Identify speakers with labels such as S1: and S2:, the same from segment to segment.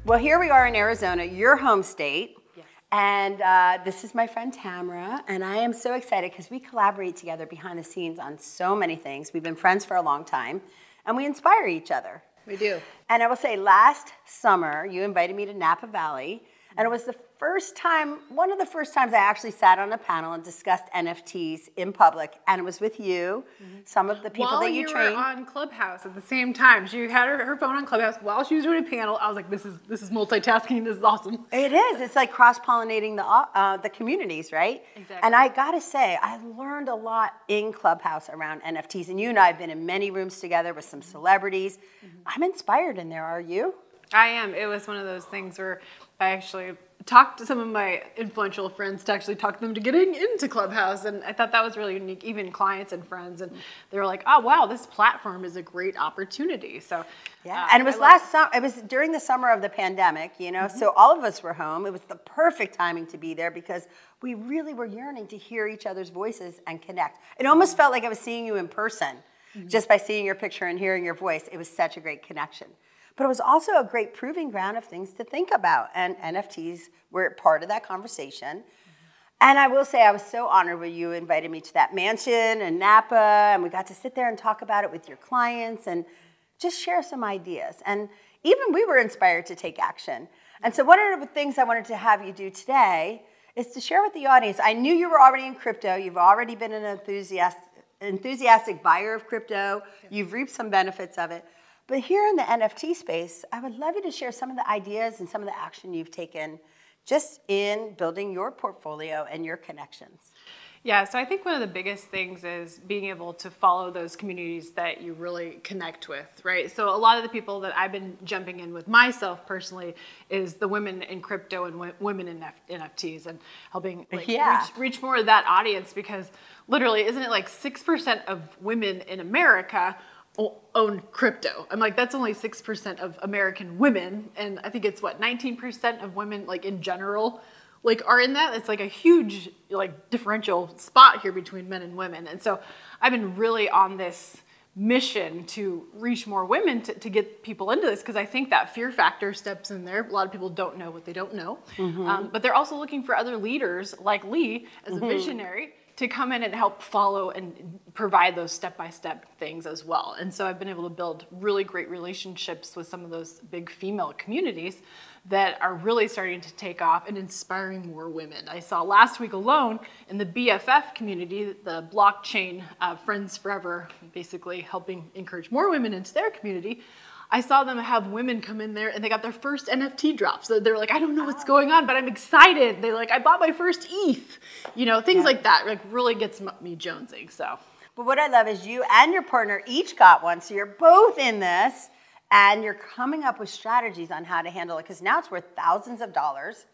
S1: Well, here we are in Arizona, your home state.
S2: Yes.
S1: And this is my friend Tamara, and I am so excited because we collaborate together behind the scenes on so many things. We've been friends for a long time, and we inspire each other.
S2: We do.
S1: And I will say, last summer, you invited me to Napa Valley, and it was the first time, one of the first times I actually sat on a panel and discussed NFTs in public, and it was with you, some of the people that you trained.
S2: While you were on Clubhouse at the same time. She had her phone on Clubhouse while she was doing a panel. I was like, this is multitasking, this is awesome.
S1: It is. It's like cross-pollinating the communities, right?
S2: Exactly.
S1: And I gotta say, I learned a lot in Clubhouse around NFTs, and you and I have been in many rooms together with some celebrities. I'm inspired in there, are you?
S2: I am. It was one of those things where I actually talked to some of my influential friends to actually talk them to getting into Clubhouse, and I thought that was really unique, even clients and friends, and they were like, oh wow, this platform is a great opportunity. So
S1: yeah, and it was last summer, it was during the summer of the pandemic, you know, so all of us were home. It was the perfect timing to be there because we really were yearning to hear each other's voices and connect. It almost felt like I was seeing you in person, just by seeing your picture and hearing your voice. It was such a great connection. But it was also a great proving ground of things to think about, and NFTs were part of that conversation. And I will say I was so honored when you invited me to that mansion in Napa, and we got to sit there and talk about it with your clients and just share some ideas. And even we were inspired to take action. And so one of the things I wanted to have you do today is to share with the audience. I knew you were already in crypto. You've already been an enthusiastic buyer of crypto. You've reaped some benefits of it. But here in the NFT space, I would love you to share some of the ideas and some of the action you've taken just in building your portfolio and your connections.
S2: Yeah, so I think one of the biggest things is being able to follow those communities that you really connect with, right? So a lot of the people that I've been jumping in with myself personally is the women in crypto and women in NFTs, and helping reach more of that audience, because literally, isn't it like 6% of women in America own crypto? I'm like, that's only 6% of American women, and I think it's what, 19% of women, like in general, like are in that. It's like a huge like differential spot here between men and women. And so I've been really on this mission to reach more women to get people into this, because I think that fear factor steps in there. A lot of people don't know what they don't know, but they're also looking for other leaders like Lee as a visionary to come in and help follow and provide those step-by-step things as well. And so I've been able to build really great relationships with some of those big female communities that are really starting to take off and inspiring more women. I saw last week alone in the BFF community, the blockchain Friends Forever, basically helping encourage more women into their community. I saw them have women come in there and they got their first NFT drop. So they're like, I don't know what's going on, but I'm excited. They're like, I bought my first ETH. You know, things like that, like really gets me jonesing, so.
S1: But what I love is you and your partner each got one, so you're both in this, and you're coming up with strategies on how to handle it, because now it's worth thousands of dollars.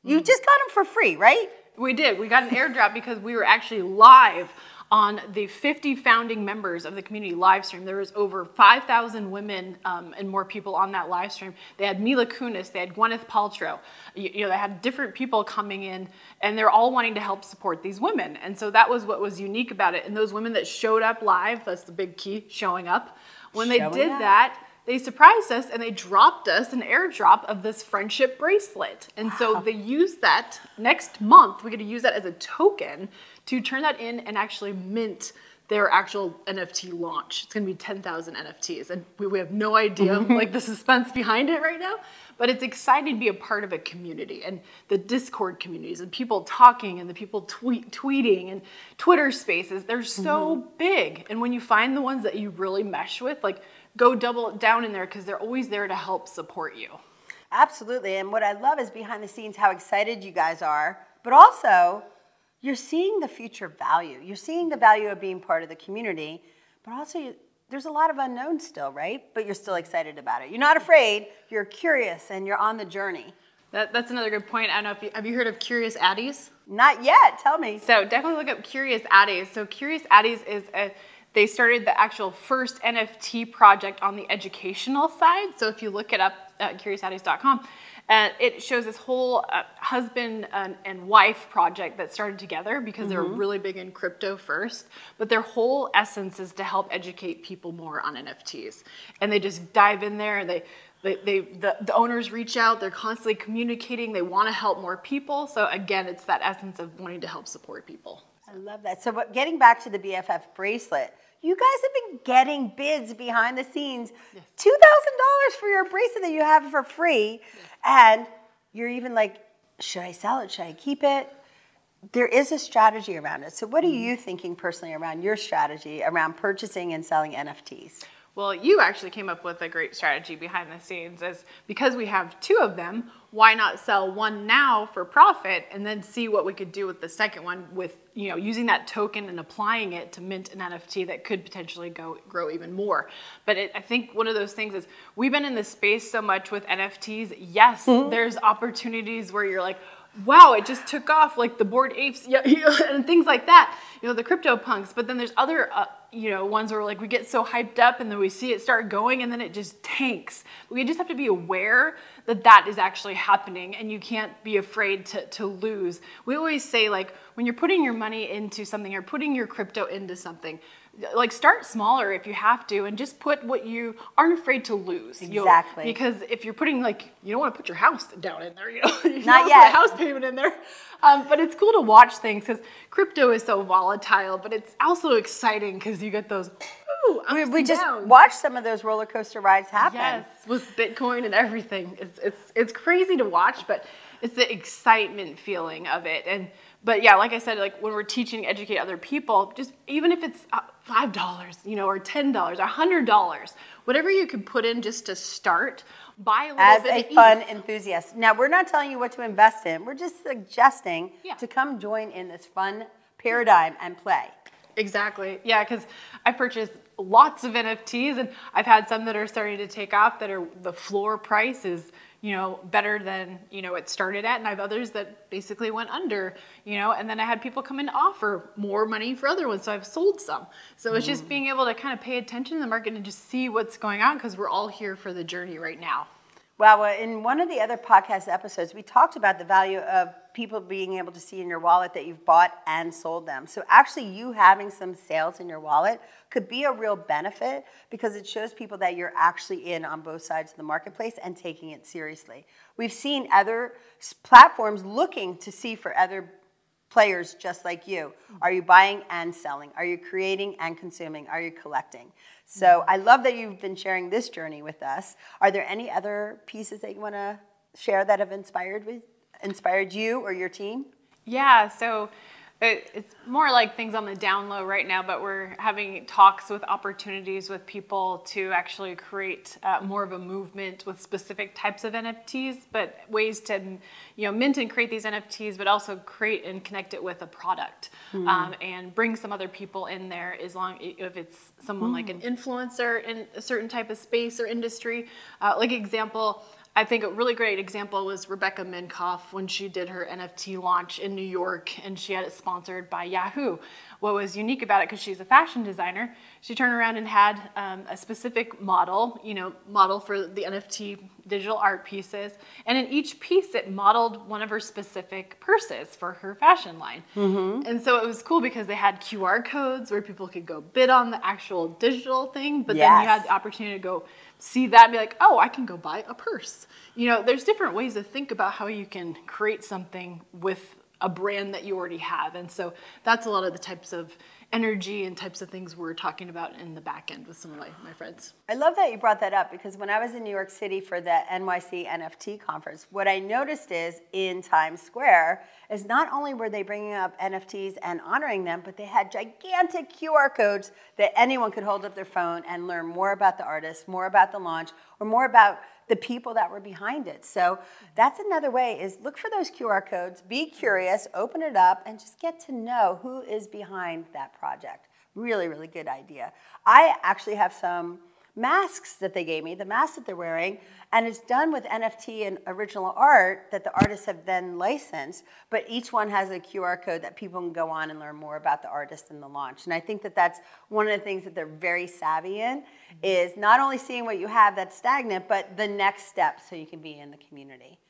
S1: You just got them for free, right?
S2: We did. We got an airdrop because we were actually live on the 50 founding members of the community live stream. There was over 5,000 women and more people on that live stream. They had Mila Kunis, they had Gwyneth Paltrow. You know, they had different people coming in, and they're all wanting to help support these women. And so that was what was unique about it. And those women that showed up live, that's the big key, showing up. When they did that, they surprised us and they dropped us an airdrop of this friendship bracelet. And so they used that next month. We're going to use that as a token to turn that in and actually mint their actual NFT launch. It's going to be 10,000 NFTs. And we have no idea like the suspense behind it right now, but it's exciting to be a part of a community, and the Discord communities and people talking and the people tweeting and Twitter spaces. They're so big. And when you find the ones that you really mesh with, like, go double down in there, because they're always there to help support you.
S1: Absolutely. And what I love is behind the scenes how excited you guys are, but also you're seeing the future value. You're seeing the value of being part of the community, but also there's a lot of unknowns still, right? But you're still excited about it. You're not afraid, you're curious, and you're on the journey.
S2: That's another good point. I don't know if have you heard of Curious Addies?
S1: Not yet. Tell me.
S2: So definitely look up Curious Addies. So Curious Addies is they started the actual first NFT project on the educational side. So if you look it up at curiousaddies.com, it shows this whole husband and wife project that started together because they're really big in crypto first. But their whole essence is to help educate people more on NFTs. And they just dive in there. They The owners reach out, they're constantly communicating, they want to help more people. So again, it's that essence of wanting to help support people.
S1: I love that. So getting back to the BFF bracelet, you guys have been getting bids behind the scenes, yes. $2,000 for your bracelet that you have for free. Yes. And you're even like, should I sell it? Should I keep it? There is a strategy around it. So what are you thinking personally around your strategy around purchasing and selling NFTs?
S2: Well, you actually came up with a great strategy behind the scenes, is because we have 2 of them, why not sell one now for profit and then see what we could do with the second one with, using that token and applying it to mint an NFT that could potentially grow even more. But I think one of those things is we've been in this space so much with NFTs. Yes, there's opportunities where you're like, wow, it just took off, like the Bored Apes, and things like that, the crypto punks. But then there's other, ones where like we get so hyped up and then we see it start going and then it just tanks. We just have to be aware that that is actually happening and you can't be afraid to lose. We always say, like, when you're putting your money into something or putting your crypto into something, like, start smaller if you have to and just put what you aren't afraid to lose.
S1: Exactly.
S2: Because if you're putting, like, you don't want to put your house down in there, you
S1: Not
S2: don't
S1: yet.
S2: put a house payment in there. But it's cool to watch things because crypto is so volatile, but it's also exciting because you get those
S1: we just watched some of those roller coaster rides happen.
S2: Yes, with Bitcoin and everything. It's crazy to watch, but it's the excitement feeling of it. But yeah, like I said, like when we're teaching, educate other people, just even if it's $5, or $10 or $100, whatever you can put in just to start, buy a little bit.
S1: As a fun enthusiast. Now, we're not telling you what to invest in. We're just suggesting to come join in this fun paradigm and play.
S2: Exactly. Yeah, because I purchased lots of NFTs and I've had some that are starting to take off that are the floor price is, better than, it started at. And I have others that basically went under, and then I had people come in to offer more money for other ones. So I've sold some. So it's just being able to kind of pay attention to the market and just see what's going on because we're all here for the journey right now.
S1: Well, in one of the other podcast episodes, we talked about the value of people being able to see in your wallet that you've bought and sold them. So actually you having some sales in your wallet could be a real benefit because it shows people that you're actually in on both sides of the marketplace and taking it seriously. We've seen other platforms looking to see for other players just like you. Are you buying and selling? Are you creating and consuming? Are you collecting? So I love that you've been sharing this journey with us. Are there any other pieces that you want to share that have inspired you or your team?
S2: Yeah, so it's more like things on the down low right now, but we're having talks with opportunities with people to actually create more of a movement with specific types of NFTs, but ways to, mint and create these NFTs, but also create and connect it with a product and bring some other people in there if it's someone like an influencer in a certain type of space or industry. Like example, I think a really great example was Rebecca Minkoff when she did her NFT launch in New York and she had it sponsored by Yahoo. What was unique about it, because she's a fashion designer, she turned around and had a specific model, for the NFT digital art pieces. And in each piece, it modeled one of her specific purses for her fashion line. And so it was cool because they had QR codes where people could go bid on the actual digital thing, but then you had the opportunity to go see that and be like, oh, I can go buy a purse. There's different ways to think about how you can create something with a brand that you already have. And so that's a lot of the types of energy and types of things we're talking about in the back end with some of my friends.
S1: I love that you brought that up because when I was in New York City for the NYC NFT conference, what I noticed is in Times Square is not only were they bringing up NFTs and honoring them, but they had gigantic QR codes that anyone could hold up their phone and learn more about the artist, more about the launch, or more about the people that were behind it. So that's another way is look for those QR codes, be curious, open it up, and just get to know who is behind that project. Really, really good idea. I actually have some masks that they gave me, the masks that they're wearing, and it's done with NFT and original art that the artists have then licensed, but each one has a QR code that people can go on and learn more about the artist and the launch. And I think that that's one of the things that they're very savvy in, is not only seeing what you have that's stagnant, but the next step so you can be in the community.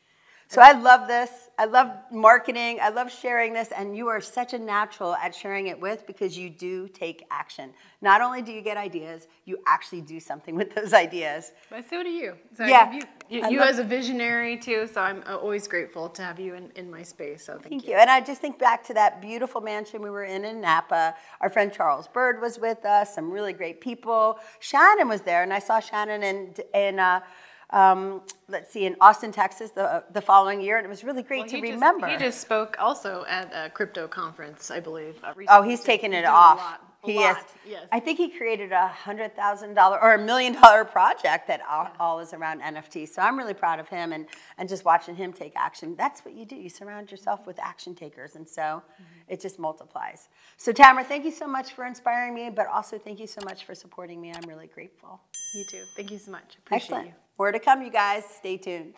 S1: So I love this. I love marketing. I love sharing this. And you are such a natural at sharing it with, because you do take action. Not only do you get ideas, you actually do something with those ideas.
S2: But so do you. So
S1: Yeah.
S2: you as a visionary too, so I'm always grateful to have you in my space. So thank you.
S1: And I just think back to that beautiful mansion we were in Napa. Our friend Charles Bird was with us, some really great people. Shannon was there, and I saw Shannon in Austin, Texas the following year, and it was really great to remember.
S2: He just spoke also at a crypto conference, I believe.
S1: Oh, he's taken it off.
S2: A lot,
S1: yes. I think he created $100,000 or $1 million project that all is around NFTs. So I'm really proud of him, and just watching him take action. That's what you do. You surround yourself with action takers, and so it just multiplies. So Tamara, thank you so much for inspiring me, but also thank you so much for supporting me. I'm really grateful.
S2: You too. Thank you so much. Appreciate you.
S1: More to come, you guys. Stay tuned.